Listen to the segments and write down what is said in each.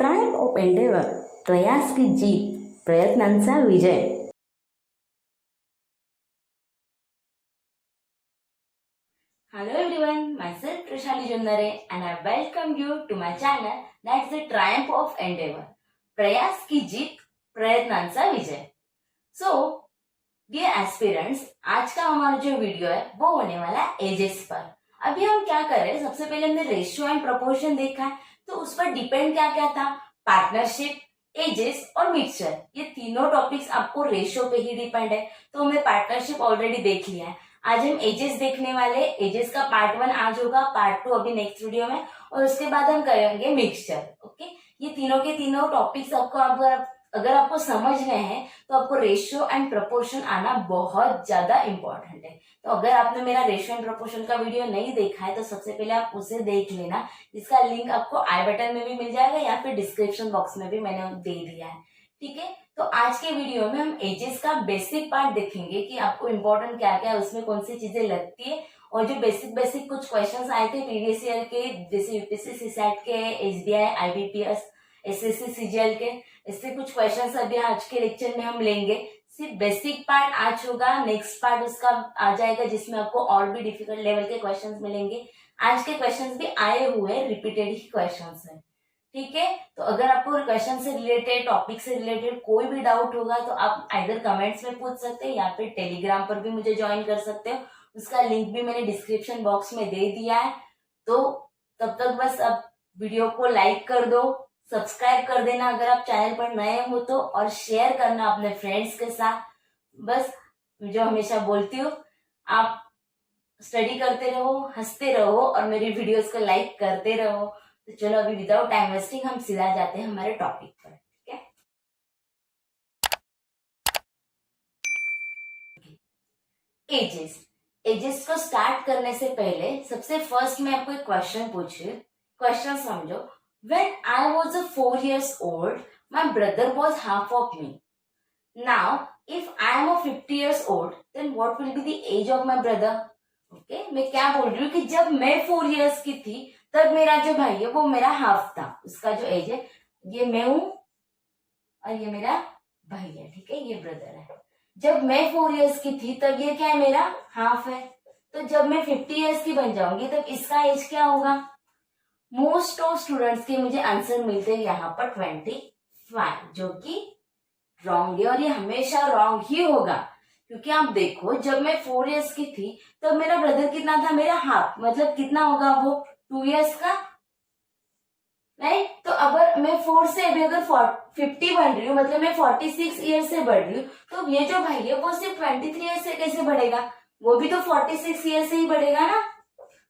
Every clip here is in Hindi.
ट्रायम्फ ऑफ एंडेवर, प्रयास की जीत, प्रयत्नांचा विजय. Hello everyone, myself Trishali Jundare and I welcome you to my channel that's the Triumph of Endeavor. प्रयास की जीत, प्रयत्नांचा विजय. So, dear aspirants, आज का हमारा जो वीडियो है वो होने वाला है एजेस पर. अभी हम क्या कर रहे हैं, सबसे पहले हमने रेशियो एंड प्रोपोर्शन देखा है, तो उस पर डिपेंड क्या क्या था, पार्टनरशिप, एजेस और मिक्सचर. ये तीनों टॉपिक्स आपको रेशियो पे ही डिपेंड है, तो हमने पार्टनरशिप ऑलरेडी देख लिया है. आज हम एजेस देखने वाले. एजेस का पार्ट 1 आज होगा, पार्ट 2 अभी नेक्स्ट वीडियो में, और उसके बाद हम करेंगे मिक्सचर. ओके, ये तीनों के तीनों टॉपिक्स आपको अगर आपको समझने हैं तो आपको रेशियो एंड प्रोपोर्शन आना बहुत ज्यादा इंपॉर्टेंट है. तो अगर आपने मेरा रेशियो एंड प्रोपोर्शन का वीडियो नहीं देखा है तो सबसे पहले आप उसे देख लेना, जिसका लिंक आपको आई बटन में भी मिल जाएगा या फिर डिस्क्रिप्शन बॉक्स में भी मैंने दे दिया है. ठीक है, तो आज के वीडियो में हम एजेस का बेसिक पार्ट देखेंगे कि आपको इम्पोर्टेंट क्या क्या है, उसमें कौन सी चीजें लगती है, और जो बेसिक कुछ क्वेश्चंस आए थे प्रीवियस ईयर के, जैसे यूपीएससी सीसैट के, एसबीआई, आईबीपीएस, एसएससी सीजीएल के, इससे कुछ क्वेश्चंस अभी आज के लेक्चर में हम लेंगे. सिर्फ बेसिक पार्ट आज होगा, नेक्स्ट पार्ट उसका आ जाएगा जिसमें आपको और भी डिफिकल्ट लेवल के क्वेश्चंस मिलेंगे. आज के क्वेश्चंस भी आए हुए रिपीटेड ही क्वेश्चंस हैं. ठीक है, तो अगर आपको क्वेश्चन से रिलेटेड, टॉपिक से रिलेटेड कोई भी डाउट होगा तो आप आइदर कमेंट्स में पूछ सकते हैं या फिर टेलीग्राम पर भी मुझे ज्वाइन कर सकते हो. उसका लिंक भी मैंने डिस्क्रिप्शन बॉक्स में दे दिया है. तो तब तक बस अब वीडियो को लाइक कर दो, सब्सक्राइब कर देना अगर आप चैनल पर नए हो तो, और शेयर करना अपने फ्रेंड्स के साथ. बस जो हमेशा बोलती हूँ, आप स्टडी करते रहो, हंसते रहो और मेरी वीडियोस को लाइक करते रहो. तो चलो अभी विदाउट टाइम वेस्टिंग हम सीधा जाते हैं हमारे टॉपिक पर. ठीक है, एजेस. एजेस को स्टार्ट करने से पहले सबसे फर्स्ट मैं आपको एक क्वेश्चन पूछू. क्वेश्चन समझो. When I was 4 years old, my brother was half of me. Now, if I am 50 years old, then what will be the age of my brother? Okay, मैं क्या बोल रही हूँ कि जब मैं 4 years की थी तब मेरा जो भाई है वो मेरा हाफ था. उसका जो एज है, ये मैं हूं और ये मेरा भाई है. ठीक है, ये ब्रदर है. जब मैं 4 years की थी तब ये क्या है, मेरा हाफ है. तो जब मैं 50 years की बन जाऊंगी तब इसका एज क्या होगा. मोस्ट ऑफ स्टूडेंट्स के मुझे आंसर मिलते हैं यहाँ पर 25, जो कि रॉन्ग है, और ये हमेशा रॉन्ग ही होगा. क्योंकि आप देखो, जब मैं 4 years की थी तब मेरा ब्रदर कितना था, मेरा हाफ, मतलब कितना होगा वो 2 years का, राइट. तो अगर मैं 4 से अभी अगर 50 बन रही हूँ, मतलब मैं 46 ईयर से बढ़ रही हूँ, तो ये जो भाई है वो सिर्फ 23 ईयर से कैसे बढ़ेगा, वो भी तो 46 ईयर से ही बढ़ेगा ना.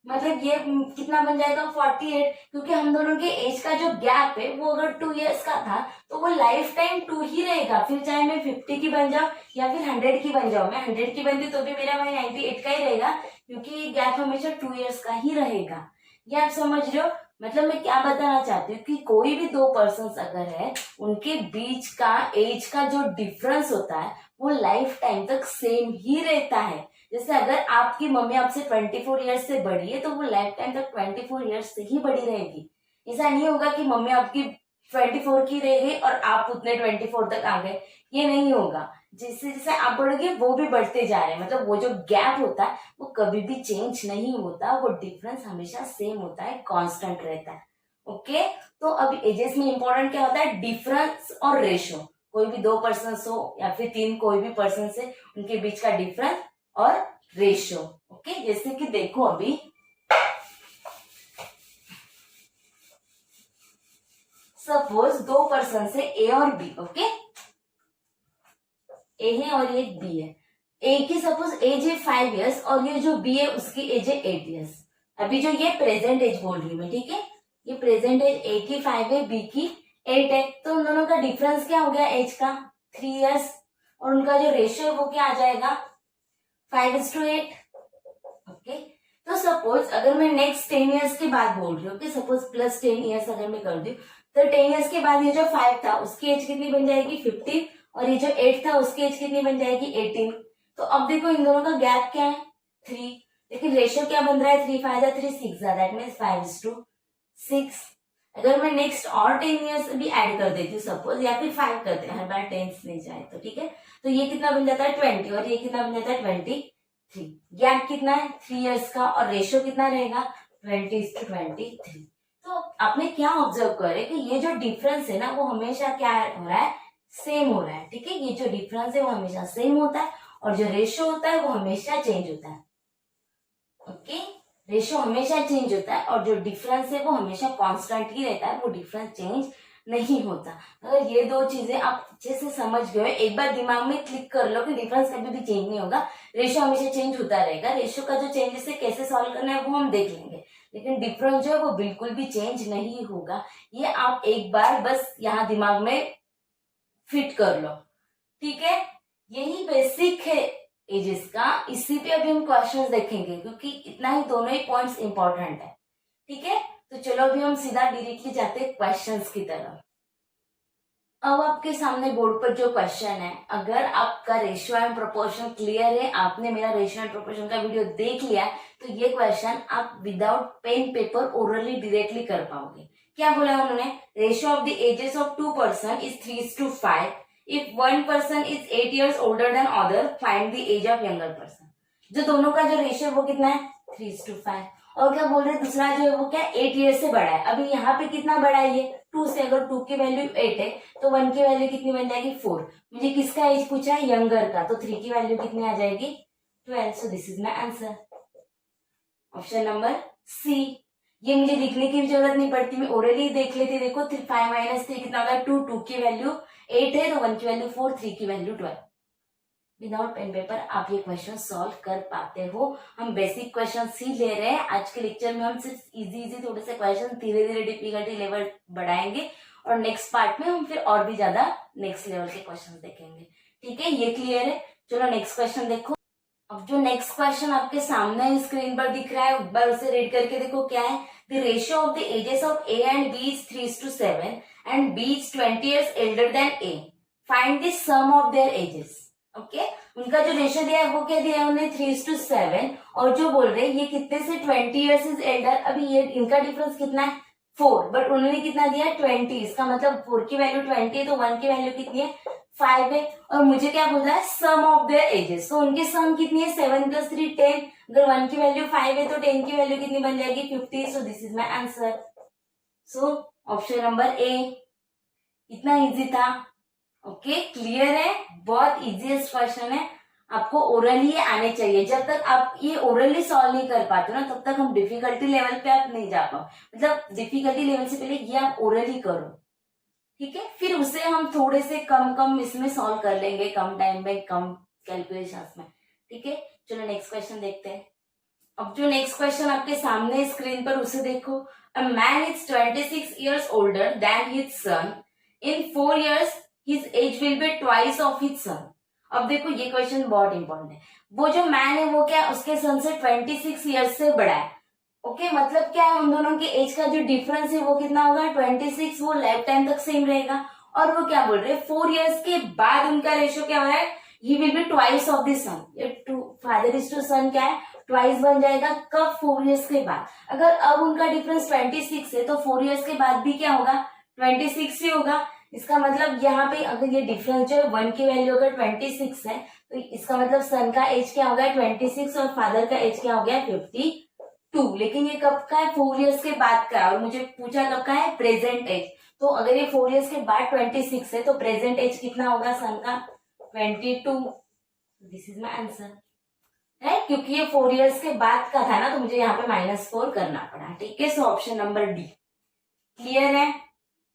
मतलब ये कितना बन जाएगा, 48. क्योंकि हम दोनों के एज का जो गैप है वो अगर 2 years का था तो वो लाइफ टाइम 2 ही रहेगा. फिर चाहे मैं 50 की बन जाऊं या फिर 100 की बन जाऊं, मैं 100 की बनती तो भी मेरा भाई 98 का ही रहेगा, क्योंकि गैप हमेशा 2 years का ही रहेगा. ये आप समझ रहे हो. मतलब मैं क्या बताना चाहती हूँ कि कोई भी दो पर्सन्स अगर है, उनके बीच का एज का जो डिफरेंस होता है वो लाइफ टाइम तक सेम ही रहता है. जैसे अगर आपकी मम्मी आपसे 24 ईयर्स से बड़ी है तो वो लाइफ टाइम तक 24 ईयर्स से ही बड़ी रहेगी. ऐसा नहीं होगा कि मम्मी आपकी 24 की रह गई और आप उतने 24 तक आ गए, ये नहीं होगा. जैसे जैसे आप बढ़ोगे वो भी बढ़ते जा रहे हैं. मतलब वो जो गैप होता है वो कभी भी चेंज नहीं होता, वो डिफरेंस हमेशा सेम होता है, कांस्टेंट रहता है. ओके, तो अभी एजेस में इंपॉर्टेंट क्या होता है, डिफरेंस और रेशियो. कोई भी दो पर्सन हो या फिर 3 कोई भी पर्सन से, उनके बीच का डिफरेंस और रेशियो. ओके, जैसे कि देखो अभी सपोज दो पर्सन से ए और बी. ओके, ए है और ये बी है. ए की सपोज एज है 5 years और ये जो बी है उसकी एज है 8 years. अभी जो ये प्रेजेंट एज बोल रही हूँ मैं, ठीक है, ये प्रेजेंट एज ए की 5 है, बी की 8 है. तो उन दोनों का डिफरेंस क्या हो गया एज का, 3 years. और उनका जो रेशियो है वो क्या आ जाएगा, 5:8. ओके, तो सपोज अगर मैं नेक्स्ट 10 years की बात बोल रही हूँ कि सपोज प्लस 10 years अगर मैं कर दूं, तो 10 years के बाद ये जो 5 था उसकी एज कितनी बन जाएगी, 50. और ये जो 8 था उसकी एज कितनी बन जाएगी, 18. तो अब देखो इन दोनों का गैप क्या है, 3. लेकिन रेशियो क्या बन रहा है, 3 5 3 6, दैट मीन्स 5:6. अगर मैं नेक्स्ट और 10 ईयर्स भी ऐड कर देती हूँ सपोज, या फिर 5 करते हैं, हर बार टेंस नहीं जाए तो, ठीक है। तो ये कितना बन जाता है 20 और ये कितना बन जाता है 23। गैप कितना है 3 ईयर्स का, और रेशियो कितना रहेगा 20:23। तो आपने क्या ऑब्जर्व करे कि ये जो डिफरेंस है ना वो हमेशा क्या हो रहा है, सेम हो रहा है, ठीक है। ये जो डिफरेंस है वो हमेशा सेम होता है, और जो रेशियो होता है वो हमेशा चेंज होता है। ओके, रेशियो हमेशा चेंज होता है, और जो डिफरेंस है वो हमेशा कांस्टेंट ही रहता है, वो डिफरेंस चेंज नहीं होता। अगर ये दो चीजें आप अच्छे से समझ गए, एक बार दिमाग में क्लिक कर लो कि डिफरेंस कभी भी चेंज नहीं होगा, रेशियो हमेशा चेंज होता रहेगा। रेशियो का जो चेंजेस है कैसे सॉल्व करना है वो हम देख लेंगे, लेकिन डिफरेंस जो है वो बिल्कुल भी चेंज नहीं होगा। ये आप एक बार बस यहाँ दिमाग में फिट कर लो, ठीक है। यही बेसिक है एजेस का, इसी पे अभी हम क्वेश्चंस देखेंगे, क्योंकि इतना ही दोनों ही पॉइंट्स इंपॉर्टेंट है, ठीक है। तो चलो अभी हम सीधा डायरेक्टली जाते हैं क्वेश्चंस की तरफ। अब आपके सामने बोर्ड पर जो क्वेश्चन है, अगर आपका रेशियो एंड प्रोपोर्शन क्लियर है, आपने मेरा रेशियो एंड प्रोपोर्शन का वीडियो देख लिया है, तो ये क्वेश्चन आप without pen paper orally directly कर पाओगे। क्या बोला उन्होंने, ratio of the ages of 2 person is 3:5। If 1 person is 8 years older than other, find the age of younger person। जो दोनों का जो रेशियो है वो कितना है 3:5। और क्या बोल रहे हैं, दूसरा जो है वो क्या 8 years से बड़ा है। अभी यहाँ पे कितना बड़ा है ये 2 से, अगर 2 की वैल्यू 8 है तो 1 की वैल्यू कितनी बन जाएगी 4। मुझे किसका एज पूछा है, यंगर का, तो 3 की वैल्यू कितनी आ जाएगी 12। So this is my answer, option number C. ये मुझे लिखने की भी जरूरत नहीं पड़ती, मैं ओरली देख लेती। देखो 5 - 3 कितना होगा 2, 2 की वैल्यू 8 है तो 1 की वैल्यू 4, 3 की वैल्यू 12। विदाउट पेन पेपर आप ये क्वेश्चन सॉल्व कर पाते हो। हम बेसिक क्वेश्चन ही ले रहे हैं आज के लेक्चर में, हम सिर्फ इजी थोड़े से क्वेश्चन, धीरे धीरे डिफिकल्टी लेवल बढ़ाएंगे, और नेक्स्ट पार्ट में हम फिर और भी ज्यादा नेक्स्ट लेवल के क्वेश्चन देखेंगे, ठीक है। ये क्लियर है, चलो नेक्स्ट क्वेश्चन देखो। अब जो नेक्स्ट क्वेश्चन आपके सामने स्क्रीन पर दिख रहा है, एक बार उसे रीड करके देखो क्या है। The ratio of the ages of A and B is 3:7 and B is 20 years elder than A. Find the sum of their ages. Okay, उनका जो रेशियो दिया है वो क्या दिया है उन्हें 3:7, और जो बोल रहे हैं ये कितने से 20 years इज एल्डर। अभी ये इनका डिफरेंस कितना है 4, बट उन्होंने कितना दिया है 20। इसका मतलब 4 की वैल्यू 20 है तो 1 की वैल्यू कितनी है 5 है। और मुझे क्या बोल रहा है सम ऑफ देयर एजेस, तो उनकी सम कितनी है 7 + 3 10। अगर 1 की वैल्यू 5 है तो 10 की वैल्यू कितनी बन जाएगी 50। सो this is my answer, so option number A. इतना इजी था, ओके क्लियर है, बहुत इजीएस्ट क्वेश्चन है। आपको ओरली आने चाहिए, जब तक आप ये ओरली सॉल्व नहीं कर पाते ना तब तक हम डिफिकल्टी लेवल पे आप नहीं जा पाओ। मतलब डिफिकल्टी लेवल से पहले ये आप ओरली करो, ठीक है, फिर उसे हम थोड़े से कम इसमें सॉल्व कर लेंगे, कम टाइम में कम कैलकुलेशन में, ठीक है। चलो नेक्स्ट क्वेश्चन देखते हैं। अब जो नेक्स्ट क्वेश्चन आपके सामने स्क्रीन पर उसे देखो। A man is 26 years older than his son। In 4 years his age will be twice of his son। अब देखो ये क्वेश्चन बहुत इंपॉर्टेंट है। वो जो मैन है वो क्या उसके सन से 26 years से बड़ा है। ओके, मतलब क्या है उन दोनों के एज का जो डिफरेंस है वो कितना होगा 26, वो लाइफ टाइम तक सेम रहेगा। और वो क्या बोल रहे हैं 4 years के बाद उनका रेशियो क्या हो रहा है, he will be twice of the sun. ये फादर इज टू सन क्या है ट्वाइस बन जाएगा, कब 4 years के बाद। अगर अब उनका डिफरेंस 26 है तो 4 years के बाद भी क्या होगा 26 ही होगा। इसका मतलब यहाँ पे अगर ये डिफरेंस जो है 1 की वैल्यू अगर 26 है तो इसका मतलब सन का एज क्या हो गया 26 और फादर का एज क्या हो गया 52। लेकिन ये कब का है 4 years के बाद का है, और मुझे पूछा कब का है प्रेजेंट एज। तो अगर ये 4 years के बाद 26 है तो प्रेजेंट एज कितना होगा सन का 22। दिस इज माई आंसर है, क्योंकि ये 4 years के बाद का था ना तो मुझे यहाँ पे -4 करना पड़ा, ठीक है। सो ऑप्शन नंबर डी क्लियर है,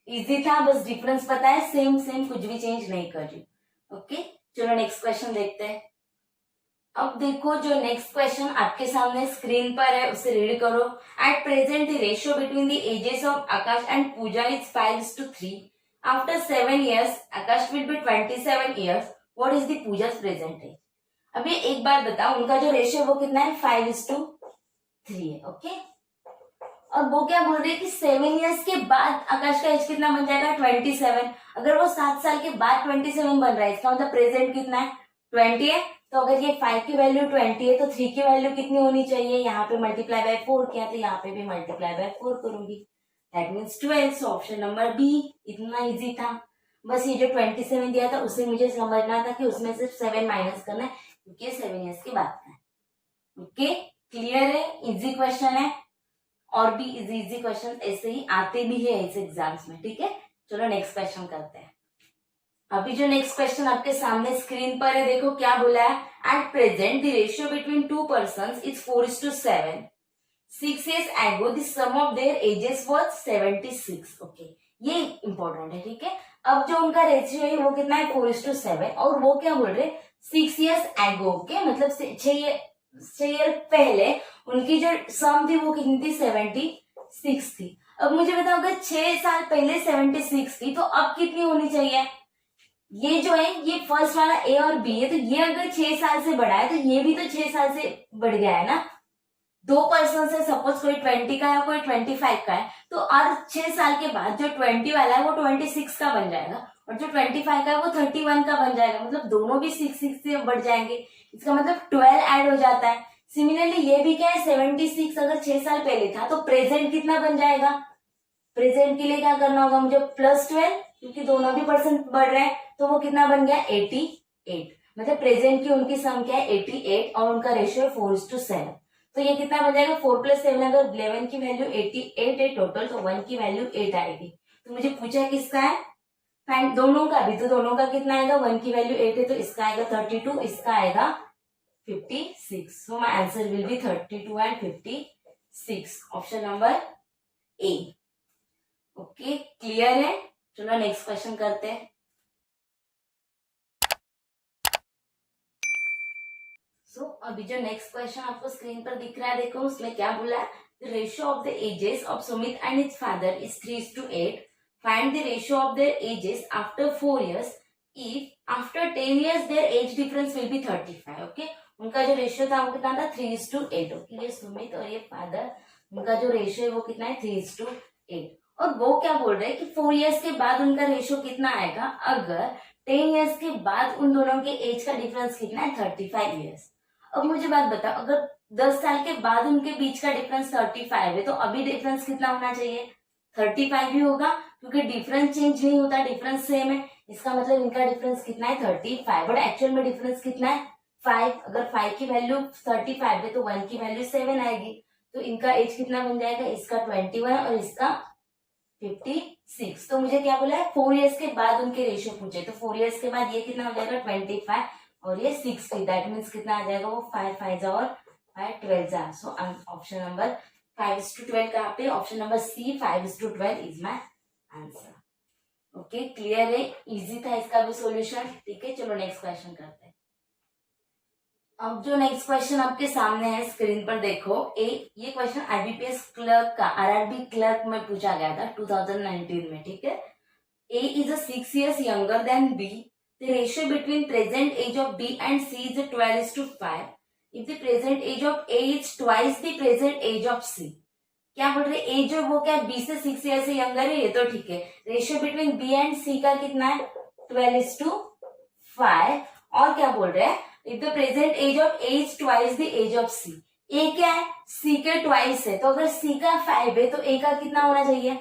इजी था, बस डिफरेंस पता है, सेम कुछ भी चेंज नहीं कर रही। ओके, चलो नेक्स्ट क्वेश्चन देखते हैं। अब देखो जो नेक्स्ट क्वेश्चन आपके सामने स्क्रीन पर है उसे रीड करो। At present the ratio between the ages of Aakash and Pooja is 5:3। After 7 years Aakash will be 27 years। What is the पूजा's प्रेजेंट एज। अभी एक बार बताओ उनका जो रेशियो वो कितना है 5:3 है, ओके। और वो क्या बोल रही है कि 7 years के बाद आकाश का एज कितना बन जाएगा 27। अगर वो 7 साल के बाद 27 बन रहा है इसका मतलब प्रेजेंट कितना है 20 है। तो अगर ये 5 की वैल्यू 20 है तो 3 की वैल्यू कितनी होनी चाहिए, यहाँ पे मल्टीप्लाई बाय 4 किया तो यहाँ पे भी मल्टीप्लाई बाय 4 करूंगी, that means 12. So option number B. इतना इजी था. बस ये जो 27 दिया था उससे मुझे समझना था कि उसमें सिर्फ 7 माइनस करना है क्योंकि 7 ईयर्स के बाद का है. ओके, क्लियर है. इजी क्वेश्चन है. और भी इजी इजी क्वेश्चन ऐसे ही आते भी है इस एग्जाम्स में. ठीक है, चलो नेक्स्ट क्वेश्चन करते हैं. अभी जो नेक्स्ट क्वेश्चन आपके सामने स्क्रीन पर है, देखो क्या बोला है. Eight present the ratio between two person is 4:7. 6 years ago the sum of their ages was 76. Okay, ये इंपॉर्टेंट है. ठीक है, अब जो उनका रेशियो है वो कितना है 4:7. और वो क्या बोल रहे 6 years ago. ओके, मतलब 6 ईयर पहले उनकी जो सम थी वो कितनी थी 76 थी. अब मुझे बताओ अगर 6 साल पहले 76 थी तो अब कितनी होनी चाहिए. ये जो है ये फर्स्ट वाला ए और बी है, तो ये अगर 6 साल से बढ़ा है तो ये भी तो 6 साल से बढ़ गया है ना. दो पर्सन है, सपोज कोई 20 का है कोई 25 का है, तो और 6 साल के बाद जो 20 वाला है वो 26 का बन जाएगा और जो 25 का है वो 31 का बन जाएगा. मतलब दोनों भी 6 से बढ़ जाएंगे. इसका मतलब 12 ऐड हो जाता है. सिमिलरली ये भी क्या है 76 अगर 6 साल पहले था तो प्रेजेंट कितना बन जाएगा. प्रेजेंट के लिए क्या करना होगा मुझे +12 क्योंकि दोनों भी परसेंट बढ़ रहे हैं, तो वो कितना बन गया 88. मतलब प्रेजेंट की उनकी संख्या है 88 और उनका रेशियो है 4:7. तो ये कितना बन जाएगा 4+7. अगर 11 की वैल्यू 88 है टोटल तो 1 की वैल्यू 8 आएगी. तो मुझे पूछा है किसका है फाइंड दोनों का भी, तो दोनों का कितना आएगा 1 की वैल्यू 8 है तो इसका आएगा 32, इसका आएगा 56. So my answer will be 32 and 56. Option number A. Okay, clear है. चलो नेक्स्ट क्वेश्चन करते हैं. अभी जो नेक्स्ट क्वेश्चन आपको स्क्रीन पर दिख रहा है, देखो उसमें क्या बोला है. The ratio of the ages of Sumit and his father is 3:8. Find the ratio of their ages after 4 years if after 10 years their age difference will be 35. Okay, उनका जो रेशियो था वो कितना था 3:8. ओके, ये सुमित और ये फादर, उनका जो रेशियो है वो कितना है 3:8. और वो क्या बोल रहे हैं कि 4 years के बाद उनका रेशियो कितना आएगा अगर 10 years के बाद उन दोनों के एज का डिफरेंस कितना है 35 years. अब मुझे बात बताओ अगर 10 साल के बाद उनके बीच का डिफरेंस 35 है तो अभी डिफरेंस कितना होना चाहिए 35 ही होगा क्योंकि डिफरेंस चेंज नहीं होता, डिफरेंस सेम है. इसका मतलब इनका डिफरेंस कितना है 35. बट एक्चुअल में डिफरेंस कितना है 5. अगर 5 की वैल्यू 35 है तो 1 की वैल्यू 7 आएगी. तो इनका एज कितना बन जाएगा, इसका 21 और इसका 56. तो मुझे क्या बोला है 4 years के बाद उनके रेशियो पूछे, तो 4 years के बाद ये कितना हो जाएगा 25 और ये 60. दैट मीन्स कितना आ जाएगा वो 5 5 और 5 12 जा. सो ऑप्शन नंबर 5:12 कहाँ पे, option number C 5:12 is my answer. Okay, clear है. इजी था इसका भी सॉल्यूशन. ठीक है, चलो नेक्स्ट क्वेश्चन करते हैं. अब जो नेक्स्ट क्वेश्चन आपके सामने है स्क्रीन पर देखो. ये क्वेश्चन आईबीपीएस क्लर्क का आरआरबी क्लर्क में पूछा गया था 2019 में. ठीक है, A is a 6 years younger than B. The ratio between present age of B and C is 12:5. If the present age of A is twice the present age of C. क्या बोल रहे A जो वो क्या B से 6 years से younger है, ये तो ठीक है. Ratio between B and C का कितना है 12:5. और क्या बोल रहे हैं if the present age of A is twice the age of C. A क्या है C के ट्वाइस है, तो अगर C का 5 है तो A का कितना होना चाहिए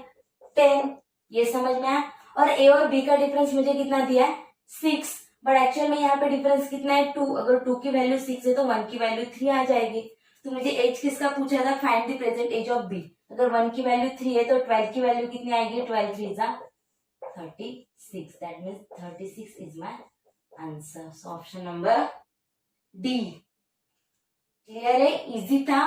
10. ये समझ में आया. और A और B का डिफरेंस मुझे कितना दिया है 6. बट एक्चुअल में यहाँ पे डिफरेंस कितना है 2. अगर 2 की वैल्यू 6 है तो 1 की वैल्यू 3 आ जाएगी. तो मुझे एज किसका पूछा था find the present age of B. अगर 1 की वैल्यू 3 है तो 12 की वैल्यू कितनी आएगी 12 3 जा 36. That means 36 is my answer. So option number D. Clear है, इजी था.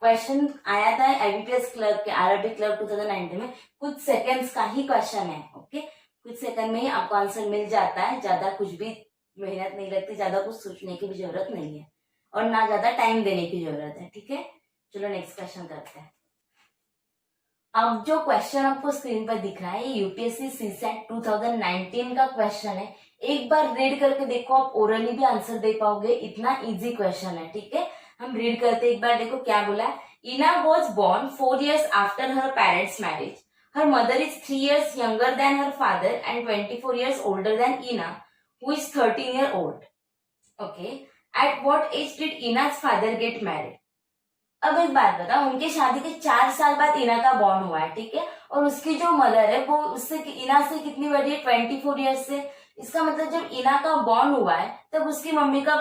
क्वेश्चन आया था आईबीपीएस क्लर्क के आरआरबी क्लर्क 2019 में. कुछ सेकंड्स का ही क्वेश्चन है. ओके, कुछ सेकंड में ही आपको आंसर मिल जाता है. ज्यादा कुछ भी मेहनत नहीं लगती, ज्यादा कुछ सोचने की भी जरूरत नहीं है और ना ज्यादा टाइम देने की जरूरत है. ठीक है, चलो नेक्स्ट क्वेश्चन करते हैं. अब जो क्वेश्चन आपको स्क्रीन पर दिख रहा है यूपीएससी सीसेट 2019 का क्वेश्चन है. एक बार रीड करके देखो, आप ओरली भी आंसर दे पाओगे, इतना इजी क्वेश्चन है. ठीक है, हम रीड करते एक बार. देखो क्या बोला है. इना was born 4 years after her parents' marriage. Her mother is 3 years younger than her father and 24 years older than Ina, who is 13-year-old. Okay. At what age did Ina's father get married? अब एक बात बता, उनके शादी के 4 साल बाद इना का बॉर्न हुआ है, ठीक है, और उसकी जो मदर है वो उससे इना से कितनी बड़ी है, 24 ईयर्स से। इसका मतलब जब इना का बॉर्न हुआ है तब उसकी मम्मी का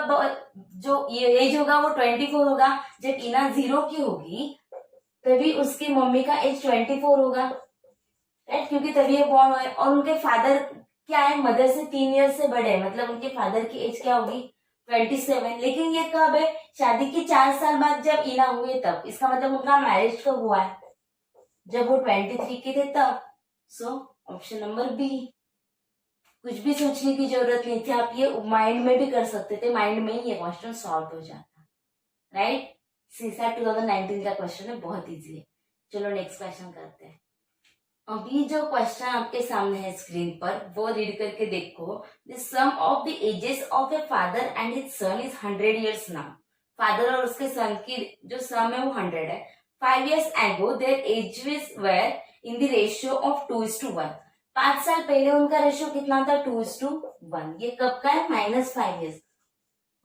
जो ये एज होगा वो 24 होगा। जब इना 0 की होगी तभी उसकी मम्मी का एज 24 होगा, राइट, क्योंकि तभी ये बॉर्न हुआ है। और उनके फादर क्या है, मदर से 3 ईयर्स से बड़े है, मतलब उनके फादर की एज क्या होगी, 27। लेकिन ये कब है, शादी के 4 साल बाद जब इना हुए तब। इसका मतलब उनका मैरिज कब हुआ है, जब वो 23 के थे तब। So option number B. कुछ भी सोचने की जरूरत नहीं थी, आप ये माइंड में भी कर सकते थे, माइंड में ही ये क्वेश्चन सॉल्व हो जाता, राइट। सीसा 2019 का क्वेश्चन है, बहुत इजी है। चलो नेक्स्ट क्वेश्चन करते हैं। अभी जो क्वेश्चन आपके सामने है स्क्रीन पर वो रीड करके देखो। The sum of the ages of A father and his son is 100 years now. Father और उसके सन की जो सम है वो 100 है। 5 years ago their ages were in the ratio of 2:1। 5 साल पहले उनका रेशियो कितना था, 2:1। ये कब का है, -5 years,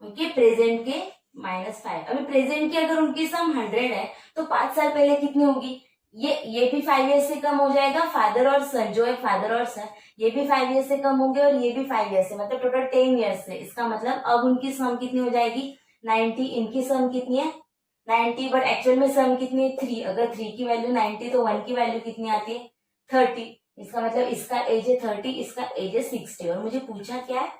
उनके प्रेजेंट के -5। अभी प्रेजेंट की अगर उनकी सम 100 है तो 5 साल पहले कितनी होगी, ये भी 5 ईयर्स से कम हो जाएगा। फादर और सन जो है, फादर और सन ये भी 5 ईयर्स से कम होंगे और ये भी 5 ईयर्स से, मतलब टोटल 10 ईयर्स से। इसका मतलब अब उनकी सम कितनी हो जाएगी, 90। इनकी सम कितनी है, 90, बट एक्चुअल में सम कितनी है, 3। अगर 3 की वैल्यू 90 तो 1 की वैल्यू कितनी आती है, 30। इसका मतलब इसका एज है 30, इसका एज है 60। और मुझे पूछा क्या है,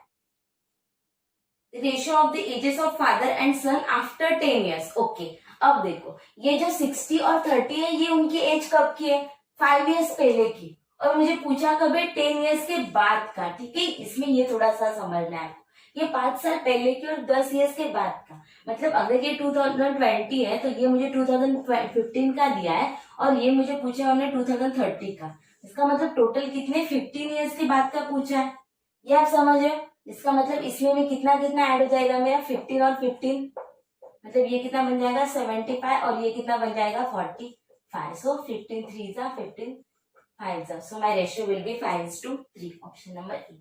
ratio of the ages of father and son after 10 years. Okay, अब देखो ये जो 60 और 30 है ये उनकी एज कब की है, 5 ईयर्स पहले की। और मुझे पूछा कब है, 10 ईयर्स के बाद का, ठीक है। इसमें ये थोड़ा सा समझना है आपको, ये 5 साल पहले की और 10 ईयर्स के बाद का। मतलब अगर ये 2020 है तो ये मुझे 2015 का दिया है और ये मुझे पूछा हमने 2030 का। इसका मतलब टोटल कितने, 15 ईयर्स के बाद का पूछा है, ये आप समझ रहे हो। इसका मतलब इसमें भी कितना कितना ऐड हो जाएगा मेरा, 15 और 15, मतलब ये कितना बन जाएगा 75 और ये कितना बन जाएगा 45। सो 15 3 जा 15 5 जा, so my ratio will B 5:3। Option number A.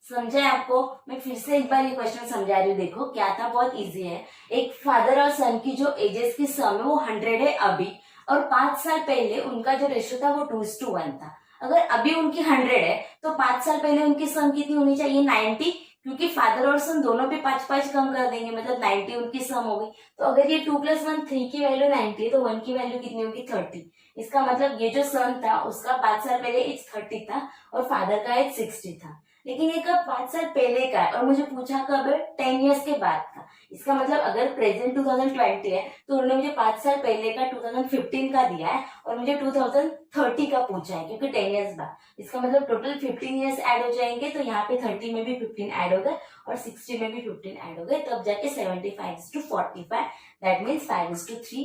समझे आपको, मैं फिर से एक बार ये क्वेश्चन समझा रही हूँ। देखो क्या था, बहुत इजी है। एक फादर और सन की जो एजेस की सम है वो 100 है अभी, और 5 साल पहले उनका जो रेशियो था वो 2:1 था। अगर अभी उनकी 100 है तो 5 साल पहले उनकी सम कितनी होनी चाहिए, 90, क्योंकि फादर और सन दोनों पे 5 कम कर देंगे, मतलब 90 उनकी सम हो गई। तो अगर ये 2 + 1 3 की वैल्यू 90 तो 1 की वैल्यू कितनी होगी, 30। इसका मतलब ये जो सन था उसका 5 साल पहले एज 30 था और फादर का एज 60 था। लेकिन ये कब, 5 साल पहले का है, और मुझे पूछा कब है, 10 ईयर्स के बाद का। इसका मतलब अगर प्रेजेंट 2020 है तो उन्होंने मुझे 5 साल पहले का 2015 का दिया है और मुझे 2030 का पूछा है, क्योंकि 10 ईयर्स बाद। इसका मतलब टोटल 15 ईयर्स ऐड हो जाएंगे, तो यहाँ पे 30 में भी 15 ऐड हो गए और 60 में भी 15 ऐड हो गए, तब जाके 75:45, that means 5:3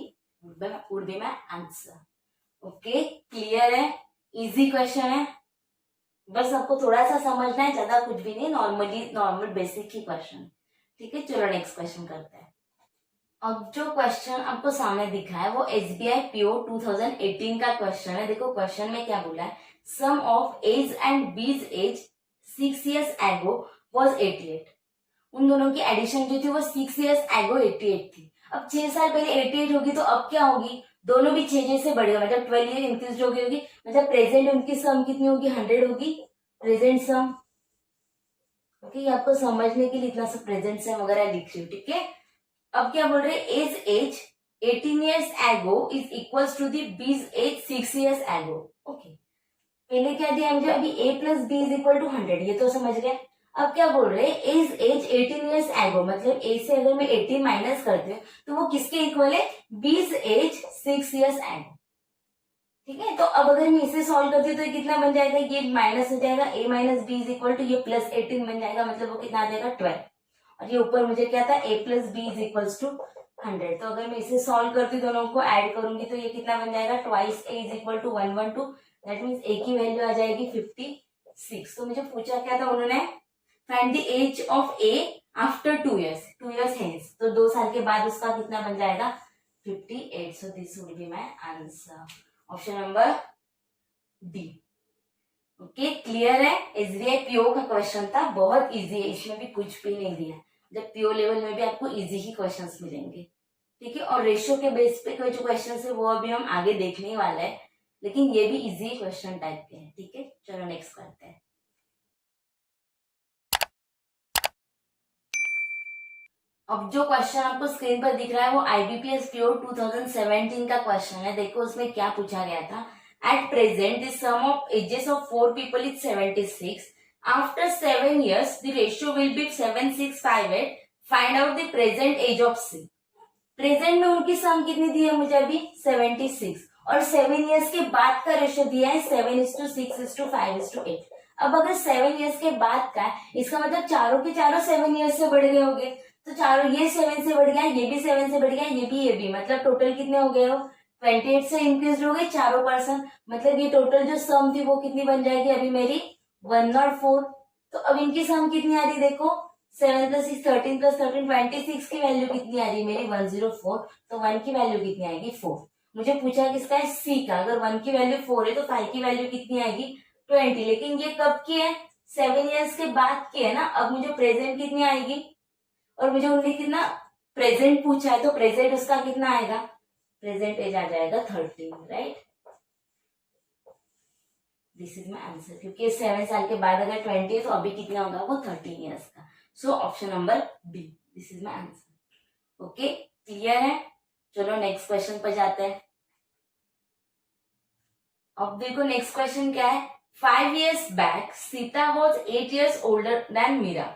would be my answer. Okay, clear है, इजी क्वेश्चन है, बस आपको थोड़ा सा समझना है, ज्यादा कुछ भी नहीं, नॉर्मल बेसिक ही क्वेश्चन, ठीक है। चलो नेक्स्ट क्वेश्चन करते हैं। अब जो क्वेश्चन आपको सामने दिखा है वो SBI PO 2018 का क्वेश्चन है। देखो क्वेश्चन में क्या बोला है, सम ऑफ एज एंड बीज एज 6 years ago was 88। उन दोनों की एडिशन जो थी वो 6 years ago 88 थी। अब 6 साल पहले 88 होगी तो अब क्या होगी, दोनों भी 6 से बड़ी होगी, मतलब 12 ईयर इंक्रीज होगी। मतलब प्रेजेंट उनकी सम कितनी होगी, 100 होगी, प्रेजेंट सम। ओके, आपको समझने के लिए इतना सा प्रेजेंट सम वगैरह लिख रही हूँ, ठीक है। अब क्या बोल रहे हैं, age 18 years ago is equals to the B's age 6 years ago। Okay, पहले क्या दिया मुझे, अभी a + b is equal to 100, ये तो समझ गए। अब क्या बोल रहे हैं, एज 18 years ago, मतलब a से अगर मैं 18 माइनस करती हूँ तो वो किसके इक्वल है, बीज एज 6 years ago, ठीक है। तो अब अगर मैं इसे सॉल्व करती हूँ तो ये कितना बन जाएगा, ये माइनस हो जाएगा, a - b is equal to ये +18 बन जाएगा, मतलब वो कितना आ जाएगा 12। और ये ऊपर मुझे क्या था, a + b is equals to 100। तो अगर मैं इसे सॉल्व करती हूँ, दोनों को ऐड करूंगी तो ये कितना बन जाएगा, twice a is equal to 112, that means a की वैल्यू आ जाएगी 56। तो मुझे पूछा क्या था उन्होंने, find the age of a after 2 years, 2 years hence, तो 2 साल के बाद उसका कितना बन जाएगा, 58। So this would be my answer, option number D. Okay, clear है। SBI PO का क्वेश्चन था, बहुत इजी है, इसमें भी कुछ भी नहीं दिया। जब PO लेवल में भी आपको इजी ही क्वेश्चंस मिलेंगे। ठीक है। और रेशियो के बेस पे कोई जो क्वेश्चन है वो अभी हम आगे देखने ही वाले हैं, लेकिन ये भी इजी क्वेश्चन टाइप के हैं। ठीक है, चलो नेक्स्ट करते हैं। अब जो क्वेश्चन आपको स्क्रीन पर दिख रहा है वो IBPS प्योर 2017 का क्वेश्चन है। देखो उसमें क्या पूछा गया था। At present the sum of ages of 4 people is 76। After 7 years the ratio will be 7658। Find out the present age of C। Present में उनकी सम कितनी दी है मुझे अभी 76, और 7 years के बाद का रेशियो दिया है 7:6:5:8। अब अगर 7 years के बाद का है, इसका मतलब चारों के चारों 7 years से बढ़ गए होंगे। तो चारों, ये 7 से बढ़ गया, ये भी 7 से बढ़ गया, ये भी, मतलब टोटल कितने हो गए हो 28 से इंक्रीज हो गए चारों पर्सन। मतलब ये टोटल जो सम थी वो कितनी बन जाएगी अभी मेरी 104। तो अब इनकी सम कितनी आ रही देखो, 7 + 6 13 + 13 26 की वैल्यू कितनी आ रही है मेरी 104। तो 1 की वैल्यू कितनी आएगी 4। मुझे पूछा किसका है C का। अगर 1 की वैल्यू 4 है तो 5 की वैल्यू कितनी आएगी 20। लेकिन ये कब की है 7 years के बाद की है ना। अब मुझे प्रेजेंट कितनी आएगी, और मुझे उन्होंने कितना प्रेजेंट पूछा है, तो प्रेजेंट उसका कितना आएगा, प्रेजेंट एज आ जाएगा 13, right. This is my answer, क्योंकि 7 साल के बाद अगर 20 है तो अभी कितना होगा वो 13 years का। So option number B, this is my answer. Okay, clear है। चलो नेक्स्ट क्वेश्चन पर जाते हैं। अब देखो नेक्स्ट क्वेश्चन क्या है। 5 years back Sita was 8 years older than Meera.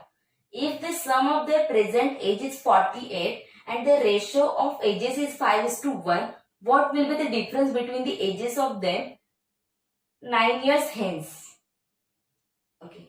If the sum of their present age is 48 and the ratio of ages is 5:1, what will be the difference between the ages of them 9 years hence? Okay.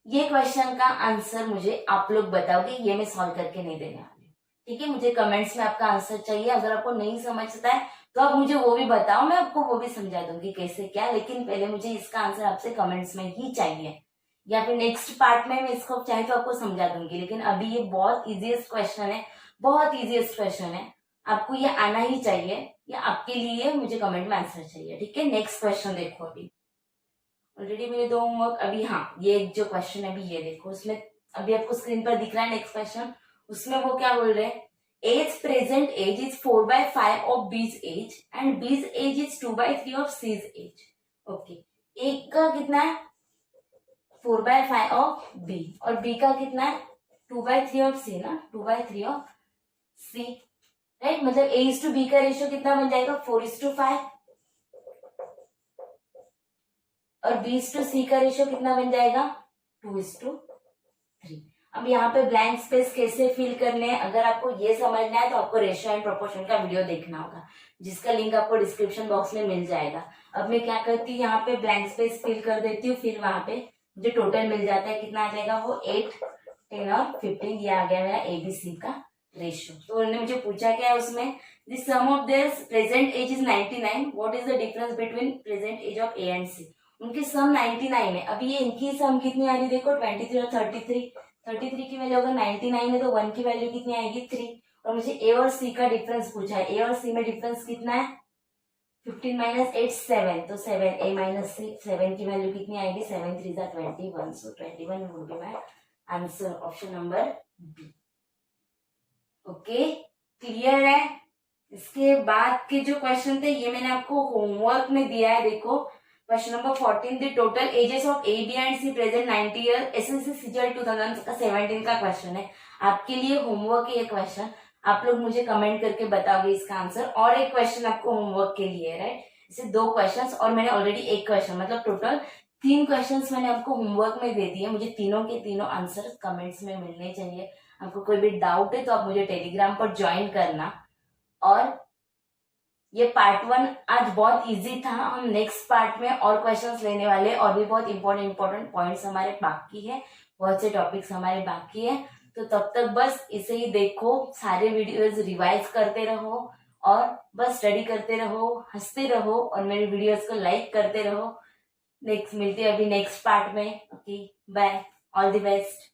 ये क्वेश्चन का आंसर मुझे आप लोग बताओगे, ये मैं सॉल्व करके नहीं देने वाली। ठीक है, मुझे कमेंट्स में आपका आंसर चाहिए। अगर आपको नहीं समझता है तो आप मुझे वो भी बताओ, मैं आपको वो भी समझा दूंगी कैसे क्या। लेकिन पहले मुझे इसका आंसर आपसे कमेंट्स में ही चाहिए, या फिर नेक्स्ट पार्ट में मैं इसको चाहे तो आपको समझा दूंगी। लेकिन अभी ये बहुत इजीएस्ट क्वेश्चन है, बहुत इजीएस्ट क्वेश्चन है, आपको ये आना ही चाहिए, या आपके लिए मुझे कमेंट में आंसर चाहिए। ठीक है, नेक्स्ट क्वेश्चन देखो। अभी ऑलरेडी मेरे 2 होमवर्क, अभी हाँ ये जो क्वेश्चन है अभी ये देखो, उसमें अभी आपको स्क्रीन पर दिख रहा है नेक्स्ट क्वेश्चन। उसमें वो क्या बोल रहे हैं, age present age is 4/5 of B's age and B's age is 2/3 of C's age. Okay, एक का कितना है 4/5 ऑफ B, और B का कितना है 2/3 ऑफ C ना, 2/3 ऑफ C, राइट। मतलब A/B का रेशियो कितना बन जाएगा 4:5, और B/C का रेशियो कितना बन जाएगा 2:3। अब यहाँ पे ब्लैंक स्पेस कैसे फिल करने हैं, अगर आपको ये समझना है तो आपको रेशियो एंड प्रोपोर्शन का वीडियो देखना होगा, जिसका लिंक आपको डिस्क्रिप्शन बॉक्स में मिल जाएगा। अब मैं क्या करती हूँ, यहाँ पे ब्लैंक स्पेस फिल कर देती हूँ, फिर वहां पे मुझे टोटल मिल जाता है, कितना आ जाएगा वो 8, 10 और 15। ये आ गया मेरा ABC का रेशियो। तो उन्होंने मुझे पूछा क्या है उसमें, the sum of their present age is 99, what is the difference between present age of A and C। उनकी सम 99 है। अभी ये इनकी सम कितनी आ रही देखो 23 और 33। 33 की वैल्यू अगर 99 है तो 1 की वैल्यू कितनी आएगी 3। और मुझे A और C का डिफरेंस पूछा है। A और C में डिफरेंस कितना है 15 - 8 7, तो 7 A - C 7 की वैल्यू कितनी आएगी 7 3 21। So 21 would be my answer, option number B. Okay, clear है। इसके बाद के जो क्वेश्चन थे ये मैंने आपको होमवर्क में दिया है। देखो question number 14, the total ages of A, B and C present 90 year, SSC CGL 2017 का क्वेश्चन है। आपके लिए होमवर्क है ये क्वेश्चन, आप लोग मुझे कमेंट करके बताओगे इसका आंसर। और एक क्वेश्चन आपको होमवर्क के लिए, राइट। इसे 2 क्वेश्चन, और मैंने ऑलरेडी 1 क्वेश्चन, मतलब टोटल 3 क्वेश्चन मैंने आपको होमवर्क में दे दिए। मुझे तीनों के तीनों आंसर कमेंट्स में मिलने चाहिए। आपको कोई भी डाउट है तो आप मुझे टेलीग्राम पर ज्वाइन करना। और ये पार्ट 1 आज बहुत इजी था, हम नेक्स्ट पार्ट में और क्वेश्चंस लेने वाले, और भी बहुत इंपॉर्टेंट पॉइंट्स हमारे बाकी है, बहुत से टॉपिक्स हमारे बाकी है। तो तब तक बस इसे ही देखो, सारे वीडियोस रिवाइज करते रहो, और बस स्टडी करते रहो, हंसते रहो, और मेरे वीडियोस को लाइक करते रहो। नेक्स्ट मिलते हैं अभी नेक्स्ट पार्ट में। Okay, bye, all the best.